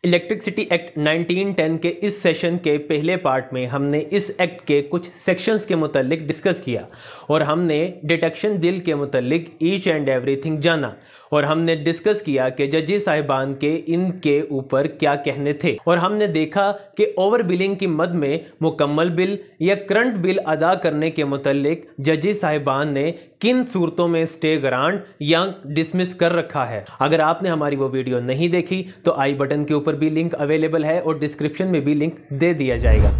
Electricity act 1910 के इस session के पहले पार्ट में हमने इस एक्ट के कुछ सेक्शंस के मुतालिक डिस्कस किया और हमने डिटेक्शन बिल के मुतालिक ईच एंड एवरीथिंग जाना और हमने डिस्कस किया कि जजी साहिबान के इनके ऊपर क्या कहने थे और हमने देखा कि ओवर बिलिंग की मद में मुकम्मल बिल या करंट बिल अदा करने के मुतालिक जजी साहिबान ने किन सूरतों में स्टे ग्रांट या डिसमिस कर रखा है। अगर आपने हमारी वो वीडियो नहीं देखी तो आई बटन के ऊपर भी लिंक अवेलेबल है और डिस्क्रिप्शन में भी लिंक दे दिया जाएगा।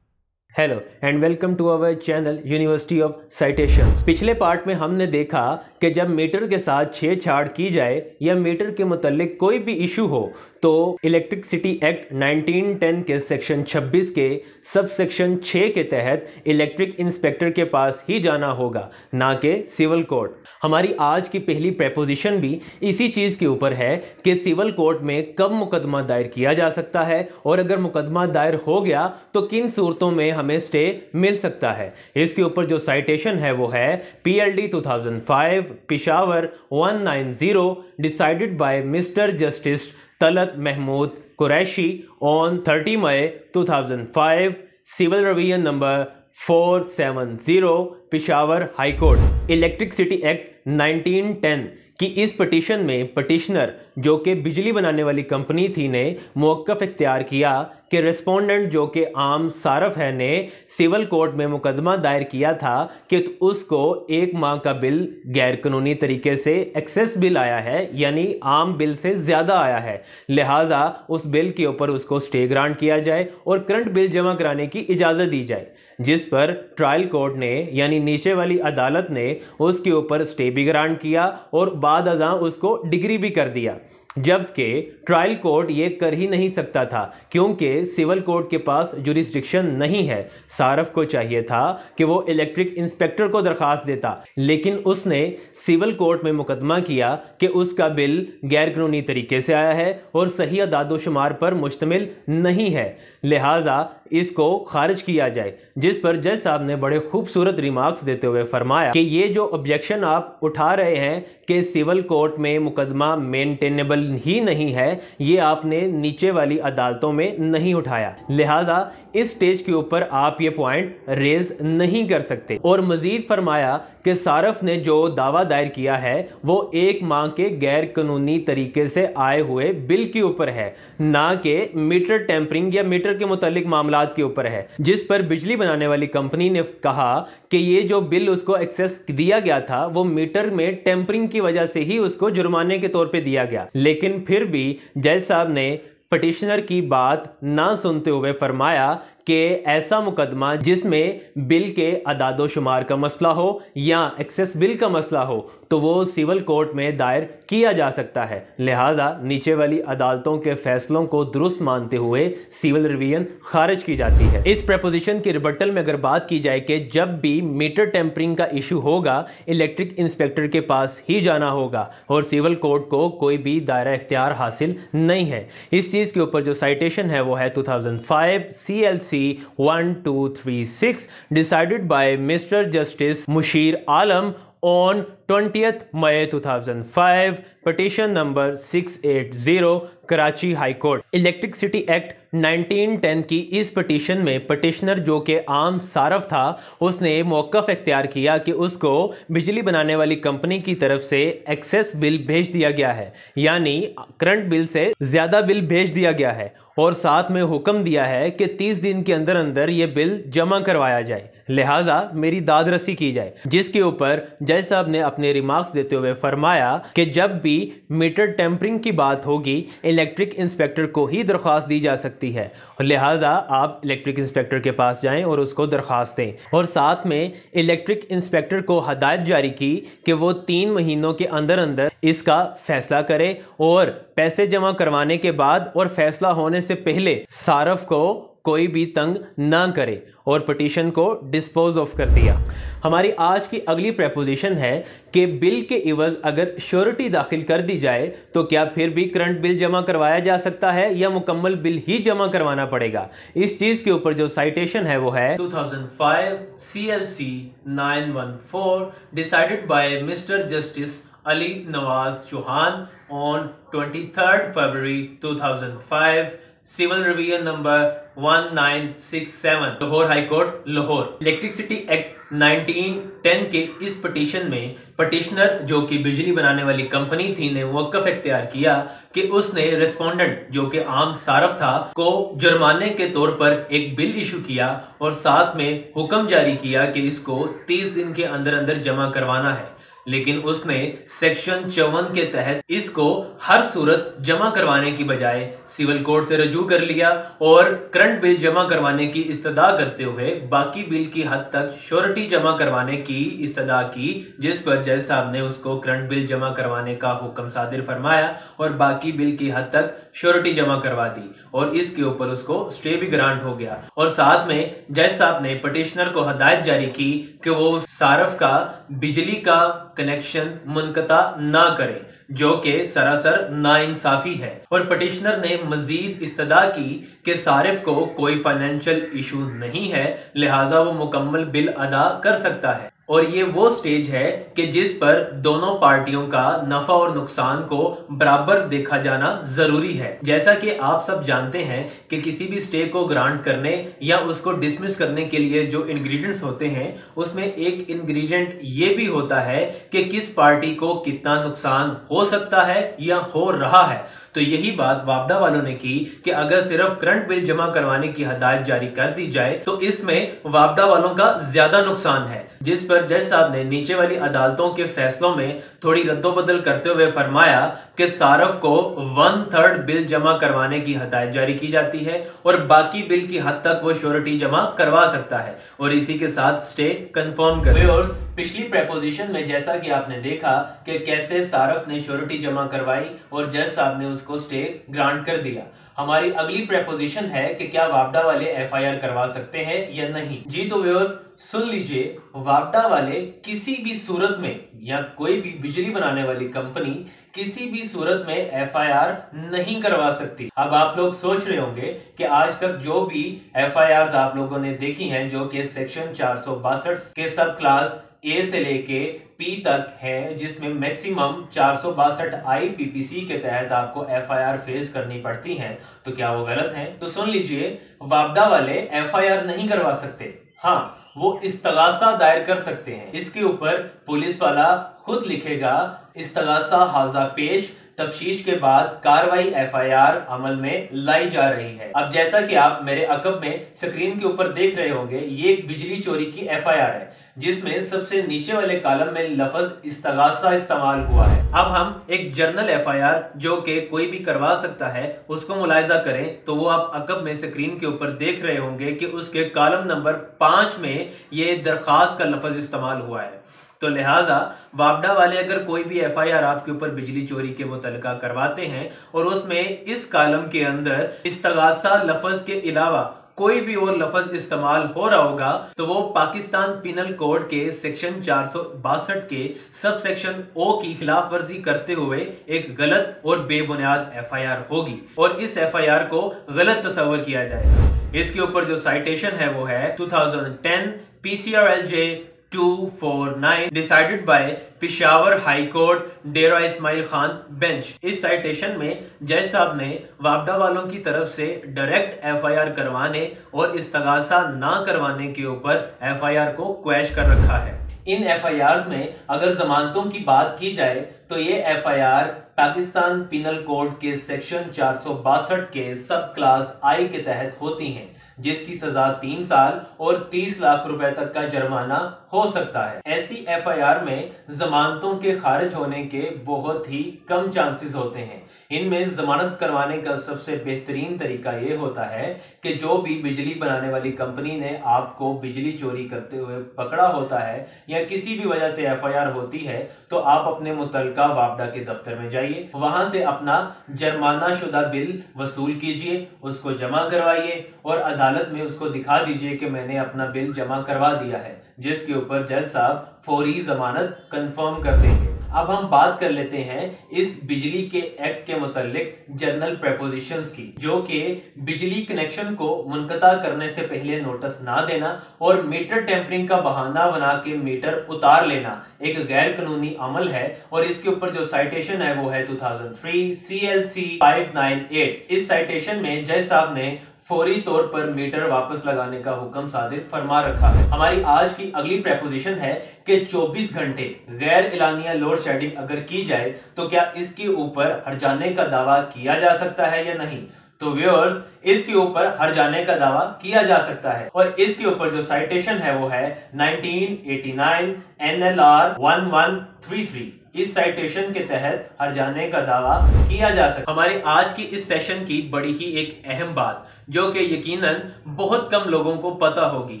Hello and welcome to our channel university of citations. पिछले पार्ट में हमने देखा कि जब मीटर के साथ छेड़छाड़ की जाए या मीटर के मुतालिक कोई भी इशू हो तो इलेक्ट्रिसिटी एक्ट 1910 के सेक्शन 26 के सब सेक्शन 6 के तहत इलेक्ट्रिक इंस्पेक्टर के पास ही जाना होगा, ना कि सिविल कोर्ट। हमारी आज की पहली प्रपोजिशन भी इसी चीज़ के ऊपर है कि सिविल कोर्ट में कब मुकदमा दायर किया जा सकता है और अगर मुकदमा दायर हो गया तो किन सूरतों में हमें स्टे मिल सकता है। इसके ऊपर जो साइटेशन है वो है PLD 2005 Peshawar 190 decided by mister justice Talat Mahmood Qureshi on 30 May 2005 civil revision number 470 Peshawar high court. Electricity act 1910 कि इस पटिशन में पटिशनर जो कि बिजली बनाने वाली कंपनी थी ने मौक़िफ़ इख्तियार किया कि रेस्पोंडेंट जो कि आम सारफ है ने सिविल कोर्ट में मुकदमा दायर किया था कि उसको 1 माह का बिल गैर कानूनी तरीके से एक्सेस बिल आया है, यानी आम बिल से ज़्यादा आया है, लिहाजा उस बिल के ऊपर उसको स्टे ग्रांट किया जाए और करंट बिल जमा कराने की इजाज़त दी जाए, जिस पर ट्रायल कोर्ट ने यानी नीचे वाली अदालत ने उसके ऊपर स्टे भी ग्रांट किया और बाद अज़ां उसको डिग्री भी कर दिया। जबकि ट्रायल कोर्ट ये कर ही नहीं सकता था क्योंकि सिविल कोर्ट के पास जुरिस्डिक्शन नहीं है। सारफ को चाहिए था कि वो इलेक्ट्रिक इंस्पेक्टर को दरख्वास्त देता, लेकिन उसने सिविल कोर्ट में मुकदमा किया कि उसका बिल गैर कानूनी तरीके से आया है और सही अदाद शुमार पर मुश्तमिल नहीं है, लिहाजा इसको खारिज किया जाए। जिस पर जज साहब ने बड़े खूबसूरत रिमार्क्स देते हुए फरमाया कि ये जो ऑब्जेक्शन आप उठा रहे हैं कि सिविल कोर्ट में मुकदमा मेंटेनेबल ही नहीं है, ये आपने नीचे वाली अदालतों में नहीं उठाया, लिहाजा इस स्टेज के ऊपर आप ये पॉइंट रेज नहीं कर सकते। और मजीद फरमाया कि सारफ ने जो दावा दायर किया है वो 1 माह के गैर कानूनी तरीके से आए हुए बिल के ऊपर है, ना कि मीटर टेम्परिंग या मीटर के मुतालिक मामलात के ऊपर है। जिस पर बिजली बनाने वाली कंपनी ने कहा कि ये जो बिल उसको एक्सेस दिया गया था वो मीटर में टेम्परिंग की वजह से ही उसको जुर्माने के तौर पे दिया गया, लेकिन फिर भी जज साहब ने पटिशनर की बात ना सुनते हुए फरमाया कि ऐसा मुकदमा जिसमें बिल के अदादो शुमार का मसला हो या एक्सेस बिल का मसला हो तो वो सिविल कोर्ट में दायर किया जा सकता है, लिहाजा नीचे वाली अदालतों के फैसलों को दुरुस्त मानते हुए सिविल रिवीजन खारिज की जाती है। इस प्रपोजिशन की रिबटल में अगर बात की जाए कि जब भी मीटर टेम्परिंग का इशू होगा इलेक्ट्रिक इंस्पेक्टर के पास ही जाना होगा और सिविल कोर्ट को कोई भी दायरा इख्तियार हासिल नहीं है। इस चीज़ के ऊपर जो साइटेशन है वो है 2005 CLC 1236 decided by Mr. Justice Mushir Alam on 20th May 2005 petition number 680 Karachi high court. Electricity act 1910 की इस पटिशन में पटिशनर जो कि आम सारफ था उसने मौक़िफ़ इख्तियार किया कि उसको बिजली बनाने वाली कंपनी की तरफ से एक्सेस बिल भेज दिया गया है, यानी करंट बिल से ज़्यादा बिल भेज दिया गया है और साथ में हुक्म दिया है कि 30 दिन के अंदर अंदर ये बिल जमा करवाया जाए, लिहाजा मेरी दाद रसी की जाए। जिसके ऊपर जज साहब ने अपने रिमार्क्स देते हुए फरमाया कि जब भी मीटर टेम्परिंग की बात होगी इलेक्ट्रिक इंस्पेक्टर को ही दरख्वास्त दी जा सकती है, लिहाजा आप इलेक्ट्रिक इंस्पेक्टर के पास जाएं और उसको दरख्वास्त दें। और साथ में इलेक्ट्रिक इंस्पेक्टर को हदायत जारी की कि वो 3 महीनों के अंदर अंदर इसका फैसला करे और पैसे जमा करवाने के बाद और फैसला होने से पहले सारफ को कोई भी तंग ना करे और पिटीशन को डिस्पोज ऑफ कर दिया। हमारी आज की अगली प्रपोजिशन है कि बिल के इवज अगर श्योरिटी दाखिल कर दी जाए तो क्या फिर भी करंट बिल जमा करवाया जा सकता है या मुकम्मल बिल ही जमा करवाना पड़ेगा। इस चीज के ऊपर जो साइटेशन है वो है 2005 CLC 914 decided by mister justice Ali Nawaz Chauhan on 23 February 2005 civil revision number 1967 Lahore high court Lahore. Electricity act 1910 के इस पिटीशन में पिटिशनर जो कि बिजली बनाने वाली कंपनी थी ने वक़्फ़ इख्तियार किया कि उसने रेस्पोंडेंट जो कि आम सारफ था को जुर्माने के तौर पर एक बिल इशू किया और साथ में हुक्म जारी किया कि इसको 30 दिन के अंदर अंदर जमा करवाना है। लेकिन उसने सेक्शन 54 के तहत इसको हर सूरत जमा करवाने की बजाय सिविल कोर्ट से रजू कर लिया और करंट बिल जमा करवाने की इस्तदा करते हुए बाकी बिल की हद तक श्योरिटी जमा करवाने की इस्तदा की, जिस पर जज साहब ने उसको करंट बिल जमा करवाने का हुक्म सादिर फरमाया और बाकी बिल की हद तक श्योरिटी जमा करवा दी और इसके ऊपर उसको स्टे भी ग्रांट हो गया। और साथ में जज साहब ने पिटिशनर को हदायत जारी की कि वो सारफ का बिजली का कनेक्शन मुनक़ता ना करे, जो कि सरासर नाइंसाफी है। और पिटिशनर ने मजीद इस्तदा की कि सारिफ को कोई फाइनेंशियल इशू नहीं है, लिहाजा वो मुकम्मल बिल अदा कर सकता है। और ये वो स्टेज है कि जिस पर दोनों पार्टियों का नफा और नुकसान को बराबर देखा जाना जरूरी है। जैसा कि आप सब जानते हैं कि किसी भी स्टे को ग्रांट करने या उसको डिसमिस करने के लिए जो इंग्रेडिएंट्स होते हैं उसमें एक इंग्रेडिएंट ये भी होता है कि किस पार्टी को कितना नुकसान हो सकता है या हो रहा है। तो यही बात वापडा वालों ने की कि अगर सिर्फ करंट बिल जमा करवाने की हदायत जारी कर दी जाए तो इसमें वापडा वालों का ज्यादा नुकसान है, जिस पर जज साहब ने नीचे वाली अदालतों के फैसलों में थोड़ी रद्दोबदल करते हुए फरमाया कि सारफ को 1/3 बिल जमा करवाने की हदायत जारी की जाती है और बाकी बिल की हद तक वो श्योरिटी जमा करवा सकता है और इसी के साथ स्टे कंफर्म करे। और पिछली प्रपोजिशन में जैसा कि आपने देखा कि कैसे सारफ ने श्योरिटी जमा करवाई और जज साहब ने उसको स्टे ग्रांट कर दिया। हमारी अगली प्रपोजिशन है कि क्या वापडा वाले एफआईआर करवा सकते हैं या नहीं। जी तो व्यूअर्स सुन लीजिए, वापडा वाले किसी भी सूरत में या कोई भी बिजली बनाने वाली कंपनी किसी भी सूरत में एफआईआर नहीं करवा सकती। अब आप लोग सोच रहे होंगे कि आज तक जो भी एफआईआर आप लोगों ने देखी हैं जो कि सेक्शन 462 के सब क्लास ए से लेके पी तक है, जिसमें मैक्सिमम 462 IPPC के तहत आपको एफआईआर फेस करनी पड़ती है, तो क्या वो गलत है? तो सुन लीजिए, वापडा वाले एफआईआर नहीं करवा सकते। हाँ, वो इस्तगासा दायर कर सकते हैं। इसके ऊपर पुलिस वाला खुद लिखेगा इस्तगासा हाजा पेश, तफ्तीश के बाद कार्रवाई एफआईआर अमल में लाई जा रही है। अब जैसा कि आप मेरे अकब में स्क्रीन के ऊपर देख रहे होंगे, ये एक बिजली चोरी की एफआईआर है जिसमें सबसे नीचे वाले कॉलम में लफ्ज इस्तगासा इस्तेमाल हुआ है। अब हम एक जर्नल एफआईआर जो कि कोई भी करवा सकता है उसको मुलाहिजा करें तो वो आप अकब में स्क्रीन के ऊपर देख रहे होंगे कि उसके कॉलम नंबर 5 में ये दरखास्त का लफ्ज इस्तेमाल हुआ है। तो लिहाजा वापडा वाले अगर कोई भी एफआईआर आपके ऊपर बिजली चोरी के मुतल्लिका करवाते हैं और उसमें इस कॉलम के अंदर इस्तगासा लफ्ज के अलावा कोई भी और लफ्ज इस्तेमाल हो रहा होगा तो वो पाकिस्तान पिनल कोड के सेक्शन 462 के सब सेक्शन ओ की खिलाफ वर्जी करते हुए एक गलत और बेबुनियाद एफआईआर होगी और इस एफआईआर को गलत तस्वर किया जाएगा। इसके ऊपर जो साइटेशन है वो है 2010 PCRLJ 249 decided by Peshawar high court Dera Ismail Khan bench. इस साइटेशन में जज साहब ने वापडा वालों की तरफ से डायरेक्ट एफआईआर करवाने और इस्तगासा ना करवाने के ऊपर एफआईआर को क्वैश कर रखा है। इन एफआईआर्स में अगर जमानतों की बात की जाए तो ये एफआईआर पाकिस्तान पिनल कोड के सेक्शन 462 के सब क्लास आई के तहत होती हैं, जिसकी सजा 3 साल और 30 लाख रुपए तक का जुर्माना हो सकता है। ऐसी एफआईआर में जमानतों के खारिज होने के बहुत ही कम चांसेस होते हैं। इनमें जमानत करवाने का सबसे बेहतरीन तरीका ये होता है कि जो भी बिजली बनाने वाली कंपनी ने आपको बिजली चोरी करते हुए पकड़ा होता है या किसी भी वजह से एफआईआर होती है, तो आप अपने मुतलका वापडा के दफ्तर में जाइए, वहां से अपना जुर्माना शुदा बिल वसूल कीजिए, उसको जमा करवाइए और अदालत में उसको दिखा दीजिए कि मैंने अपना बिल जमा करवा दिया है, जिसके ऊपर जज साहब फौरी जमानत कंफर्म कर देंगे। अब हम बात कर लेते हैं इस बिजली के एक्ट के मुतालिक जनरल प्रेपोजिशंस की, जो कि बिजली कनेक्शन को मुनक़ता करने से पहले नोटिस ना देना और मीटर टेम्परिंग का बहाना बना के मीटर उतार लेना एक गैर कानूनी अमल है। और इसके ऊपर जो साइटेशन है वो है 2003 CLC 598। इस साइटेशन में जज साहब ने फौरी तौर पर मीटर वापस लगाने का हुक्म सादिर फरमा रखा है। हमारी आज की अगली प्रेपोजिशन है कि 24 घंटे गैर एलानिया लोड शेडिंग अगर की जाए तो क्या इसके ऊपर हर्जाने का दावा किया जा सकता है या नहीं। तो व्यूअर्स, इसके ऊपर हर्जाने का दावा किया जा सकता है और इसके ऊपर जो साइटेशन है वो है 1989 NLR 1133। इस साइटेशन के तहत हर्जाने का दावा किया जा सकता है। हमारे आज की इस सेशन की बड़ी ही एक अहम बात, जो कि यकीनन बहुत कम लोगों को पता होगी,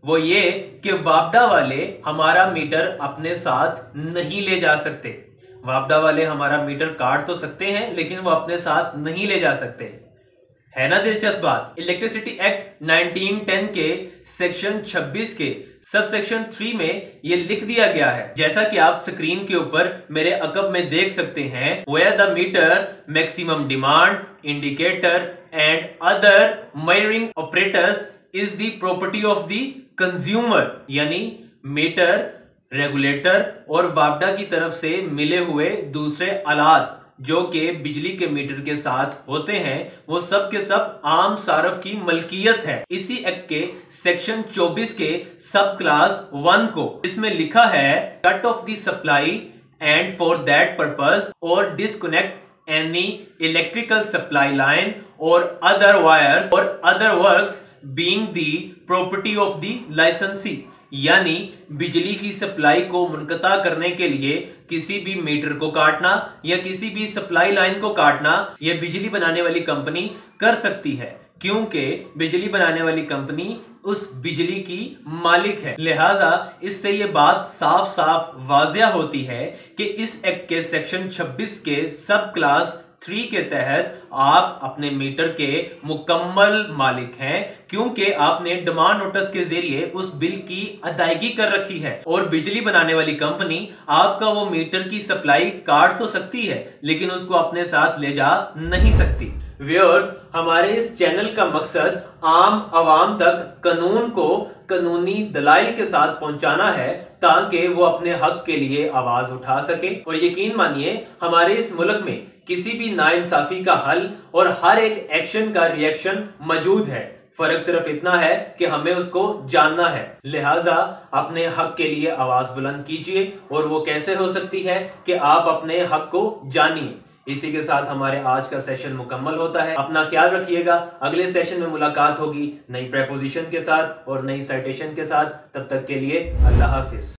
वो ये कि वापडा वाले हमारा मीटर अपने साथ नहीं ले जा सकते। वापडा वाले हमारा मीटर काट तो सकते हैं, लेकिन वो अपने साथ नहीं ले जा सकते। है ना दिलचस्प बात। इलेक्ट्रिसिटी एक्ट 1910 के सेक्शन 26 के सब सेक्शन 3 में ये लिख दिया गया है, जैसा कि आप स्क्रीन के ऊपर मेरे अकब में देख सकते हैं। Where the meter maximum demand indicator and other measuring operators is the property of the consumer, यानी मीटर, रेगुलेटर और वापडा की तरफ से मिले हुए दूसरे आलात जो कि बिजली के मीटर के साथ होते हैं, वो सब के सब आम सारफ की मलकियत है। इसी एक्ट के सेक्शन 24 के सब क्लास 1 को इसमें लिखा है, cut off the supply and for that purpose और disconnect any electrical supply line और अदर वायर्स और other works being the property of the licensee, यानी बिजली की सप्लाई को मुनक़ता करने के लिए किसी भी मीटर को काटना या किसी भी सप्लाई लाइन को काटना यह बिजली बनाने वाली कंपनी कर सकती है, क्योंकि बिजली बनाने वाली कंपनी उस बिजली की मालिक है। लिहाजा इससे ये बात साफ साफ वाज़िया होती है कि इस एक्ट के सेक्शन 26 के सब क्लास 3 के तहत आप अपने मीटर के मुकम्मल मालिक हैं, क्योंकि आपने डिमांड नोटिस के जरिए उस बिल की अदायगी कर रखी है और बिजली बनाने वाली कंपनी आपका वो मीटर की सप्लाई काट तो सकती है, लेकिन उसको अपने साथ ले जा नहीं सकती। व्यूअर्स, हमारे इस चैनल का मकसद आम आवाम तक कानून को कानूनी दलाइल के साथ पहुंचाना है, ताकि वो अपने हक के लिए आवाज उठा सके। और यकीन मानिए, हमारे इस मुल्क में किसी भी नाइंसाफी का हल और हर एक एक्शन का रिएक्शन मौजूद है। फर्क सिर्फ इतना है कि हमें उसको जानना है। लिहाजा अपने हक के लिए आवाज बुलंद कीजिए, और वो कैसे हो सकती है कि आप अपने हक को जानिए। इसी के साथ हमारे आज का सेशन मुकम्मल होता है। अपना ख्याल रखिएगा। अगले सेशन में मुलाकात होगी नई प्रेपोजिशन के साथ और नई साइटेशन के साथ। तब तक के लिए अल्लाह हाफिज।